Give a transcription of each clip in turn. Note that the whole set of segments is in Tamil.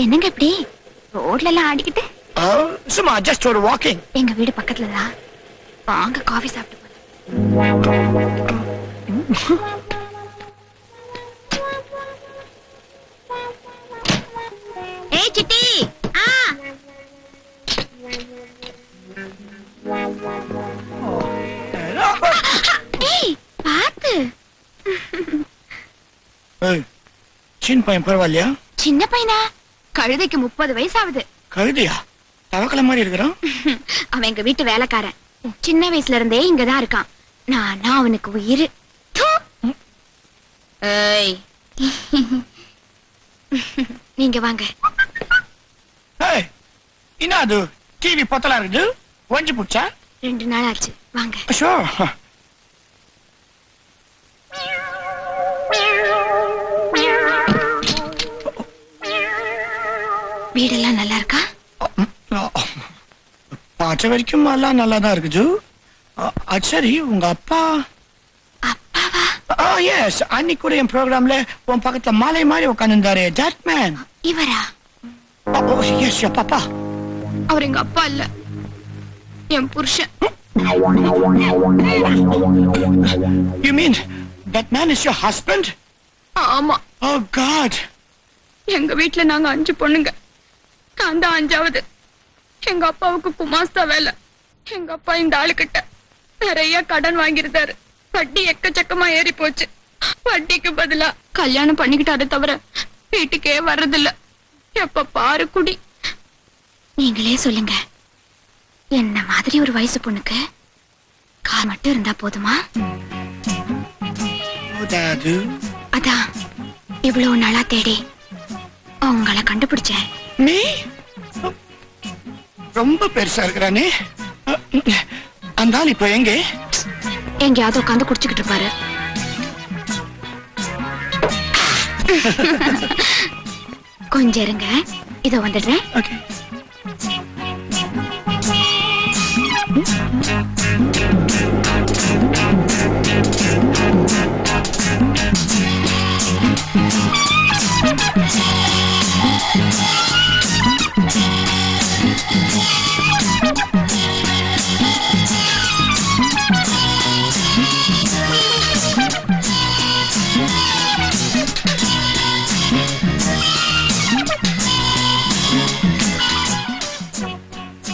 என்னங்க இப்படி ரோட்ல எல்லாம் ஆடிக்கிட்டு? சும்மா ஜஸ்ட் ஒரு வாக்கிங். எங்க வீடு பக்கத்துல தான், வாங்க காஃபி சாப்பிட்டு ஏய் சிட்டி. ஏய் பாத்து. சின்ன பையன் பரவாயில்லையா? சின்ன பையனா? கழுதைக்கு 30 வயசு ஆகுது. கழுதையா? தவக்கல மாதிரி இருக்கிறான். அவன் எங்க வீட்டு வேலைக்காரன். சின்ன வயசுல இருந்தே இங்கதான் இருக்கான். நான் அவனுக்கு உயிர். ஏய் நீங்க வாங்க. ஏய் என்ன அது டிவி பத்தலா இருக்குது? ஒஞ்சி புடிச்சா? 2 நாள் ஆச்சு. வாங்க. ஷூர். வீடெல்லாம் நல்லா இருக்கா? பார்த்த வரைக்கும் எல்லாம் நல்லா தான் இருக்குது. சரி உங்க அப்பா? அப்பாவா? எஸ், அன்னைக்கு கூட என் ப்ரோக்ராம்ல உன் பக்கத்துல மாலை மாதிரி உட்காந்துருந்தாரு. That man. இவரா? எஸ் பாப்பா. அவர் எங்க அப்பா இல்ல, என் புருஷன். You mean that man is your husband? ஆமா. Oh God. எங்க வீட்டுல நாங்க 5 பொண்ணுங்க, நான் தான் 5வது. எங்க அப்பாவுக்கு குமாஸ்தா வேலை. எங்க அப்பா இந்த ஆளுகிட்ட நிறைய கடன் வாங்கியிருந்தாரு. வட்டி எக்கச்சக்கமா ஏறி போச்சு. வட்டிக்கு பதிலா கல்யாணம் பண்ணிக்கிட்டாரு தவிர வீட்டுக்கே வர்றதில்ல. எப்ப பாரு குடி. நீங்களே சொல்லுங்க, என்ன மாதிரி ஒரு வயசு பொண்ணுக்கு கார் மட்டும் இருந்தா போதுமா? அதான் இவ்வளவு நாளா தேடி உங்களை கண்டுபிடிச்சேன். நீ ரொம்ப பெருசா இருக்கிறானே. அந்த ஆள் இப்ப எங்க? எங்கேயாவது உட்காந்து குடிச்சுக்கிட்டு இருப்பாரு. கொஞ்சம் இருங்க, இதோ வந்துடுறேன்.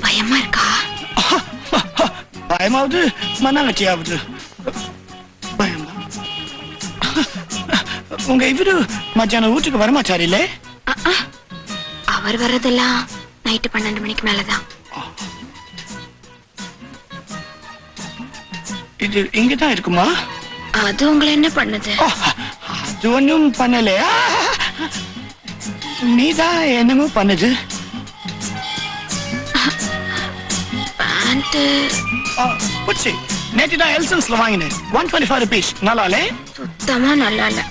பயமா இருக்கா? பயமாவது மண்ணாங்கட்டியாவது பயம்தான். உங்க இவரு மத்தியானம் வீட்டுக்கு வரமாட்டாரு இல்ல? அவர் வர்றதெல்லாம் நைட்டு 12 மணிக்கு மேலதான். இது இங்கதான் இருக்குமா? அது உங்களை என்ன பண்ணுது? அது ஒண்ணும் பண்ணலையா? நீதான் என்னமோ பண்ணுது. நேற்றுதான் எல்சன்ஸ்ல வாங்கினேன். 125 rupees. நல்லாலே? சுத்தமா நல்லா இல்ல.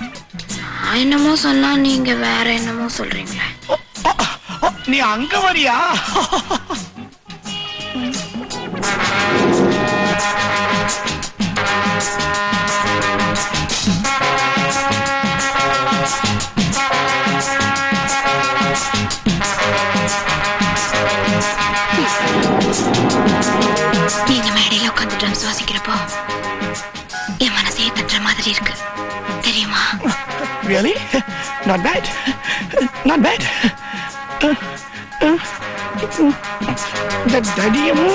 நான் என்னமோ சொன்னா நீங்க வேற என்னமோ சொல்றீங்களே. நீ அங்க வரியா? நீங்க மேடையில உட்காந்து ட்ரம்ஸ் வாசிக்கிறப்போ என் மனசே தட்டுற மாதிரி இருக்கு, தெரியுமா? Really? Not bad. Not bad. The daddy-யமோ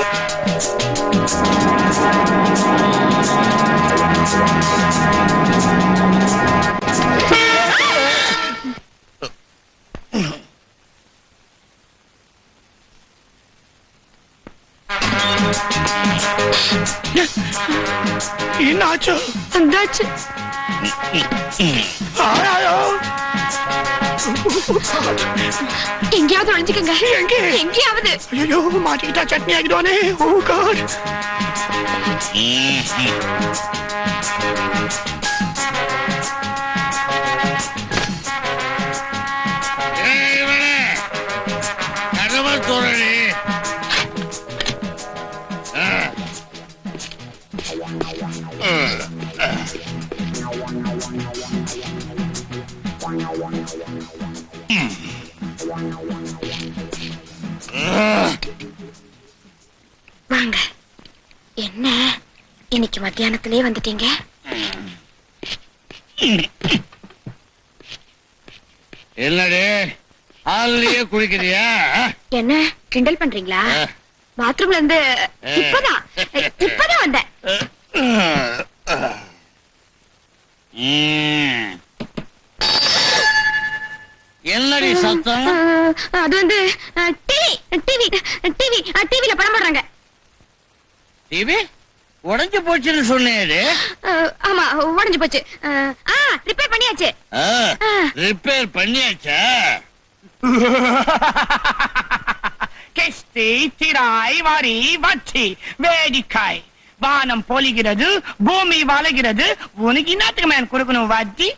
என்னாச்சு? வந்தாச்சு. எங்கேயாவது ஒழிஞ்சுக்கங்க. எங்கேயாவது. ஐயோ மாட்டிக்கிட்டா சட்னி ஆகிடுவானே. ஓ காட். வாங்க. என்ன இன்னைக்கு மத்தியானத்திலே வந்துட்டீங்க? என்னடி ஆள்லயே குளிக்கிறியா? என்ன கிண்டல் பண்றீங்களா? பாத்ரூம்ல இருந்து இப்பதான் வந்தேன். என்னடி சத்தம்? அது வந்து டிவில படம் போடுறாங்க. டிவி உடைஞ்சு போச்சுன்னு சொன்னேரு. ஆமா உடைஞ்சு போச்சு. ரிப்பேர் பண்ணியாச்சு. ரிப்பேர் பண்ணியாச்சா? கெஸ்டி திராய் வாரி வச்சி வேடிக்காய் வானம் பொழிகிறது, பூமி வளைகிறது. உனக்கு என்னத்துக்கு மேன் கொடுக்கணும் வட்டி?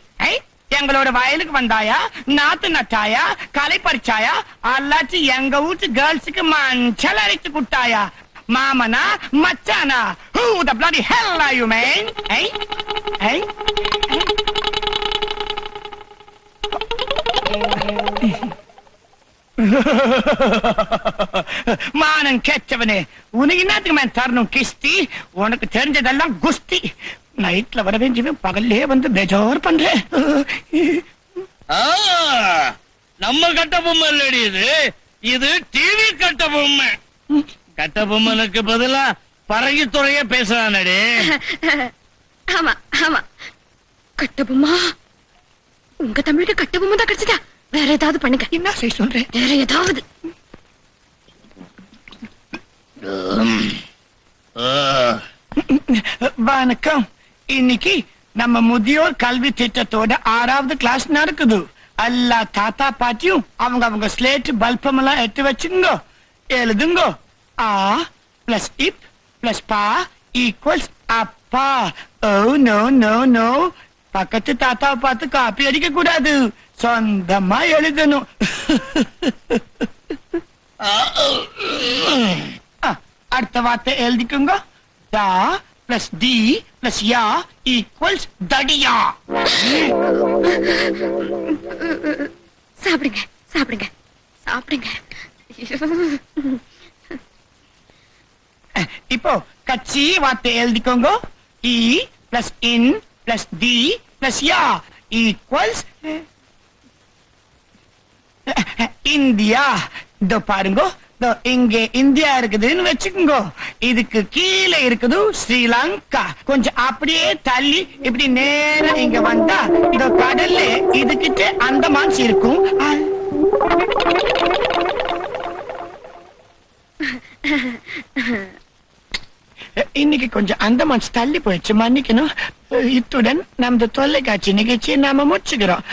எங்களோட வயலுக்கு வந்தாயா, நாத்து நட்டாயா, களை பறிச்சாயா, அல்லாச்சு எங்க வீட்டு கேர்ள்ஸுக்கு மஞ்சள் அரைச்சு குட்டாயா? மாமனா மச்சானா? Who the bloody hell are you, man? மானம் கேட்டவனே, உனக்கு என்னத்துக்கு மேன் தரணும் கிஸ்தி? உனக்கு தெரிஞ்சதெல்லாம் குஸ்தி. நைட்ல வர வேண்டியவன் பகல்லே வந்து பெஜார் பண்றேன். நம்ம கட்ட பொம்மை இல்லடி இது, இது டிவி கட்ட பொம்மை. கட்ட பொம்மனுக்கு பதிலா பறகி துறைய பேசுறானே. ஆமா ஆமா கட்டபொம்மா. உங்க தமிழுக்கு கட்டபொம்மா தான் கிடைச்சதா? வேற ஏதாவது பண்ணுங்க. என்ன செய்ய சொல்றேன்? வேற ஏதாவது. வணக்கம். இன்னைக்கு நம்ம முதியோர் கல்வி திட்டத்தோட 6வது கிளாஸ் நடக்குது. எல்லா தாத்தா பாட்டியும் அவங்க ஸ்லேட் பல்பம் எல்லாம் எடுத்து வச்சுங்க. எழுதுங்க. ஆ பிளஸ் இப் பிளஸ் பா ஈக்குவல்ஸ் அப்பா. ஓ நோ நோ நோ, பக்கத்து தாத்தாவை பார்த்து காப்பி அடிக்க கூடாது, சொந்தமா எழுதணும். அடுத்த வார்த்தை எழுதிக்குங்க. தா பிளஸ் டி பிளஸ் யா ஈக்குவல்ஸ் தடியா. சாப்பிடுங்க சாப்பிடுங்க சாப்பிடுங்க. இப்போ கட்சி வார்த்தை எழுதிக்கோங்க. இ பிளஸ் இன் பிளஸ் டி பிளஸ் யா ஈக்குவல்ஸ் இந்தியா. இதோ பாருங்க, இங்க இந்தியா இருக்குதுன்னு வச்சுக்கோங்க. இதுக்கு கீழே இருக்குது ஸ்ரீலங்கா. கொஞ்சம் அப்படியே தள்ளி இப்படி நேரா இங்க வந்தா இதோ கடல்ல இதுகிட்ட அந்தமான் இருக்கும். இன்னைக்கு கொஞ்சம் அந்தமான் தள்ளி போயிடுச்சு, மன்னிக்கணும். இத்துடன் நமது தொலைக்காட்சி நிகழ்ச்சியை நாம முடிச்சுக்கிறோம்.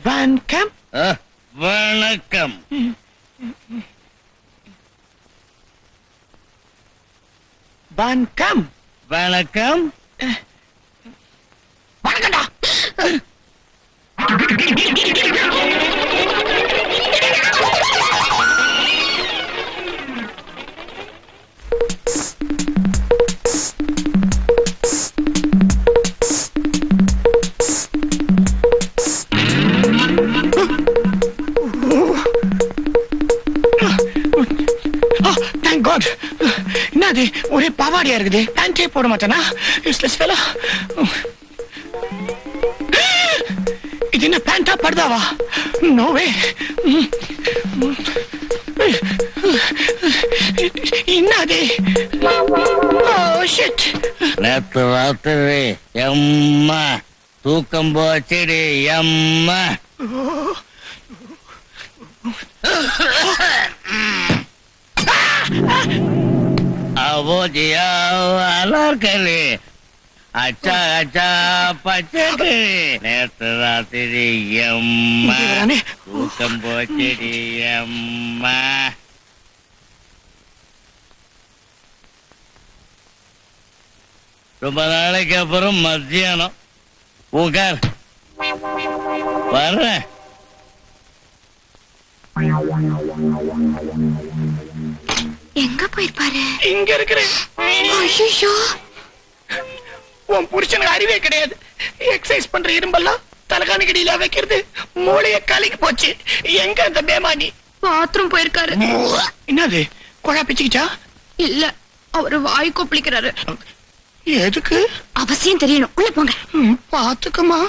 வணக்கம். வணக்கம். வணக்கம். வணக்கம். வணக்கம்டா. Thank God. என்னது ஒரே பாவாடியா இருக்குது? பேண்டே போட மாட்டானா? Useless fellow. இது என்ன பேண்டா படுதாவா? No way. என்னது? Oh shit. நேத்து ராத்திரி எம்மா தூக்கம் போச்சுடி எம்மா. அவோஜியா அலார்கலி அச்சா அச்சா பச்சை. நேத்து ராத்திரி எம்மா தூக்கம் போச்சுடி எம்மா. ரொம்ப நாளைக்கு அப்புறம் மத்தியானம் உட்கார் வர்றேன். எங்க போயிருப்பாரு? இங்க இருக்கிறேன். ஐயோ, உன் புருஷனுக்கு அறிவே கிடையாது. எக்ஸசைஸ் பண்ற இரும்பெல்லாம் தலகாணி கடியில வைக்கிறது மூளைய கலக்கி போச்சு. எங்க அந்த பேமானி? பாத்ரூம் போயிருக்காரு. என்னது குழா பிச்சுக்கிச்சா? இல்ல, அவரு வாய் கொப்பளிக்கிறாரு. எதுக்கு? அவசியம் தெரியணும். உள்ள போங்க. பாத்துக்கமா.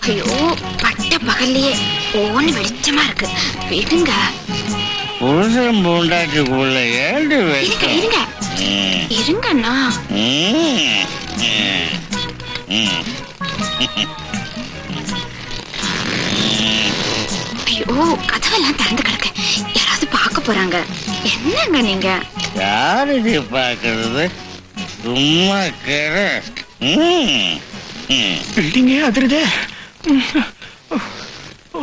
ஐயோ, பட்ட பகல்லையே ஓன்னு வெளிச்சமா இருக்கு. விடுங்க. புருஷன் பூண்டாட்டிக்குள்ள ஏடு இருங்க இருங்க இருங்கண்ணா. ஐயோ, கதவெல்லாம் திறந்து கிடக்கு. யாராவது பார்க்க போறாங்க. என்னங்க நீங்க? யாரு பாக்குறது? சும்மா கேட. பில்டிங்கே அதிருதே. ஓ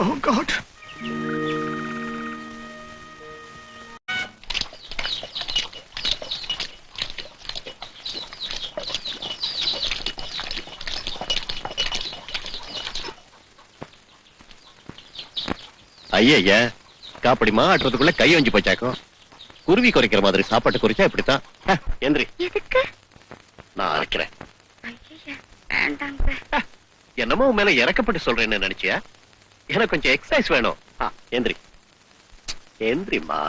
ஓ காட். ஐயா காப்படி மாட்டுறதுக்குள்ள கை வஞ்சி போச்சாக்கும். குருவி குறைக்கிற மாதிரி சாப்பாட்டு குறிச்சா இப்படித்தான். எந்திரி, எதுக்கு? நான் அரைக்கிறேன். வேண்டாங்க. என்னமோ உன் மேல இறக்கப்பட்டு சொல்றேன்னு நினைச்சியா? எனக்கு கொஞ்சம் எக்ஸசைஸ் வேணும். எந்திரி எந்திரிமா.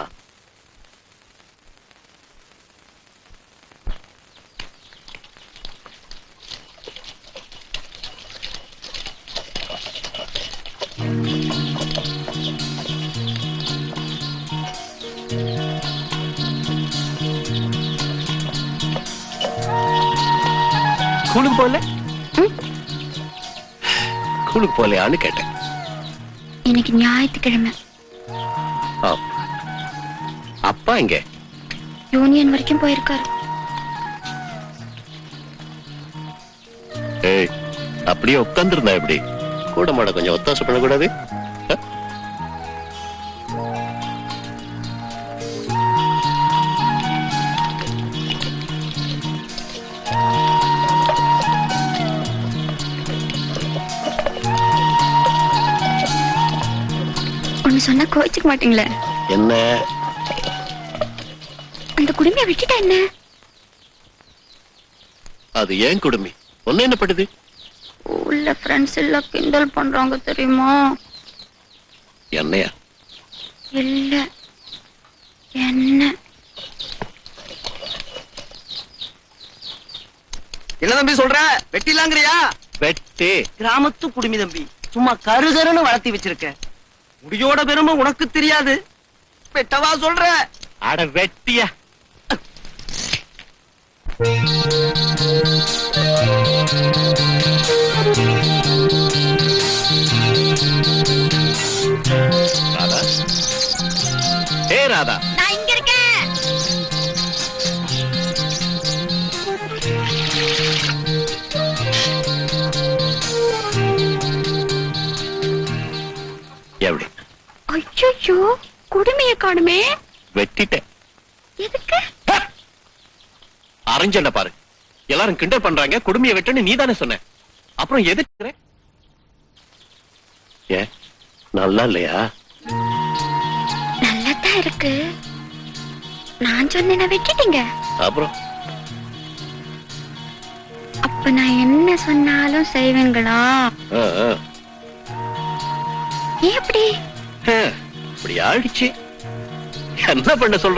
ஸ்கூலுக்கு போல ஸ்கூலுக்கு போலையான்னு கேட்டேன். இன்னைக்கு ஞாயிற்றுக்கிழமை. அப்பா இங்க யூனியன் வரைக்கும் போயிருக்காரு. ஏய், அப்படியே உட்கார்ந்துருந்தா எப்படி? கூட மாட கொஞ்சம் ஒத்தாசை பண்ணக்கூடாது? ஒண்ணு சொன்னா கோவிச்சுக்க மாட்டீங்களே? என்ன? அந்த குடும்பிய விட்டுட்டா என்ன? அது ஏன் குடுமி? ஒன்னு என்ன படுது? உள்ள ஃப்ரெண்ட்ஸ் எல்லாம் கிண்டல் பண்றாங்க தெரியுமா? என்னையா? இல்ல என்ன? என்ன தம்பி சொல்ற? வெட்டிலாங்கறியா? வெட்டி கிராமத்து குடுமி தம்பி, சும்மா கருகருன்னு வளர்த்தி வச்சிருக்க. முடியோட பெருமை உனக்கு தெரியாது. வெட்டவா சொல்ற? அட வெட்டியா. ராதா, ஏ ராதா, நான் இங்க இருக்கேன். எப்படி? ஐயோ, குடுமைய காணுமே. வெட்டிட்டேன். எதுக்கு? அரைஞ்சண்ட பாரு, எல்லாரும் கிண்டல் பண்றாங்க. குடுமையை வெட்டன்னு நீ தானே சொன்ன. அப்புறம் எதுக்கு? ஏன் நல்லா இல்லையா? நல்லதான் இருக்கு. நான் சொன்னேன் வெட்டிட்டீங்க. அப்புறம் அப்ப நான் என்ன சொன்னாலும் செய்வீங்களா? ஏன் அப்படி? இப்படி ஆயிடுச்சு. என்ன பண்ண சொல்ற?